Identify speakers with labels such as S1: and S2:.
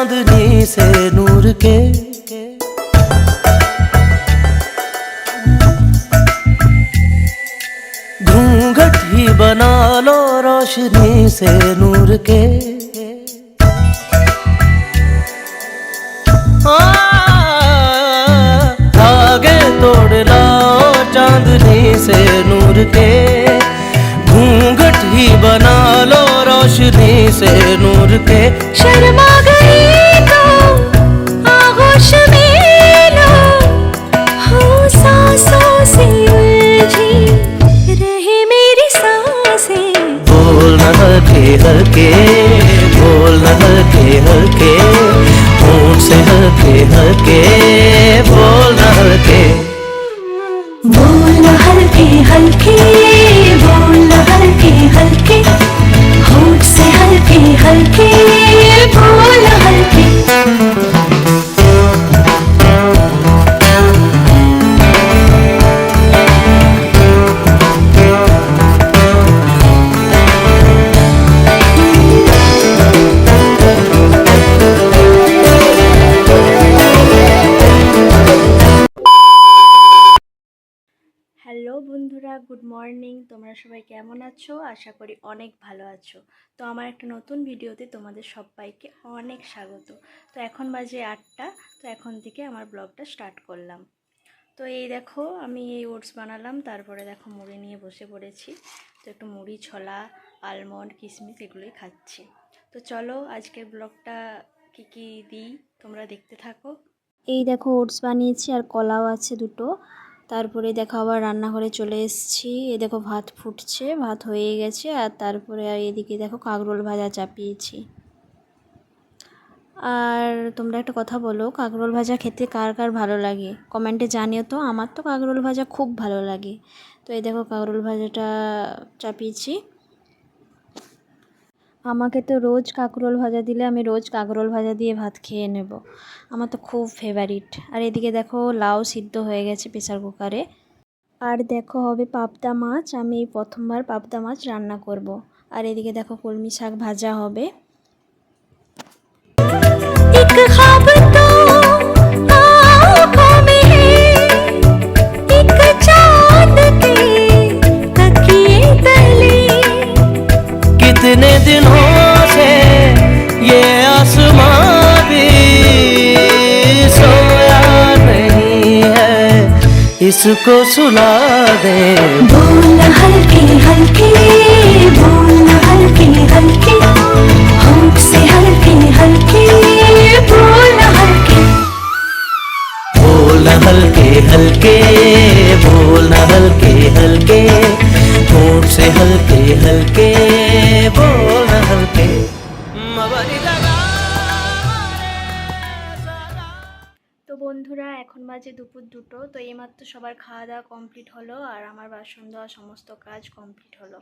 S1: चांदनी से नूर के। घूंघट ही बना लो रोशनी से नूर के। धागे तोड़ लाओ चांदनी से नूर के। घूंघट ही बना लो रोशनी से नूर के।
S2: शर्मा गई तो आगोश में लो, हो सांसों से उलझी रहे मेरी सांसें।
S1: बोलना हल्के हल्के, बोलना हल्के हल्के, होंठ से हल्के हल्के, बोलना हल्के।
S2: बोलना हल्के हल्के, बोलना हल्के हल्के, होंठ से हल्के हल्के, बोलना हल्के। হ্যালো বন্ধুরা, গুড মর্নিং। তোমরা সবাই কেমন আছো? আশা করি অনেক ভালো আছো। তো আমার একটা নতুন ভিডিওতে তোমাদের সবাইকে অনেক স্বাগত। তো এখন বাজে 8টা। তো এখন থেকে আমার ব্লগটা স্টার্ট করলাম। তো এই দেখো, আমি এই ওটস বানালাম, তারপরে দেখো মুড়ি নিয়ে বসে পড়েছি। তো একটু মুড়ি, ছোলা, আলমন্ড, কিশমিশ এগুলোই খাচ্ছি। তো চলো আজকের ব্লগটা কী কী দিই তোমরা দেখতে থাকো। এই দেখো ওটস বানিয়েছি আর কলাও আছে দুটো। তারপরে দেখো আবার রান্নাঘরে চলে এসেছি। এই দেখো ভাত ফুটছে, ভাত হয়ে গেছে। আর তারপরে আর এদিকে দেখো কাঁকরোল ভাজা চাপিয়েছি। আর তোমরা একটা কথা বলো, কাঁকরোল ভাজা খেতে কার কার ভালো লাগে কমেন্টে জানিও তো। আমার তো কাঁকরোল ভাজা খুব ভালো লাগে। তো এই দেখো কাঁকরোল ভাজাটা চাপিয়েছি। আমাকে তো রোজ কাঁকরোল ভাজা দিলে আমি রোজ কাঁকরোল ভাজা দিয়ে ভাত খেয়ে নেব। আমার তো খুব ফেভারিট। আর এদিকে দেখো লাউ সিদ্ধ হয়ে গেছে প্রেসার কুকারে। আর দেখো হবে পাবদা মাছ। আমি এই প্রথমবার পাবদা মাছ রান্না করব। আর এদিকে দেখো কলমি শাক ভাজা হবে।
S1: कितने दिनों से ये आसमां भी सोया नहीं है, इसको सुला दे।
S2: बोलना हल्के हल्के, बोलना हल्के हल्के, होंठ से हल्के हल्के, बोलना हल्के।
S1: बोलना हल्के हल्के, बोलना हल्के हल्के, होंठ से हल्के हल्के, बोलना हल्के।
S2: তো বন্ধুরা, এখন বাজে দুপুর 2টো। তো এইমাত্র সবার খাওয়া দাওয়া কমপ্লিট হলো আর আমার বাসন দেওয়া সমস্ত কাজ কমপ্লিট হলো।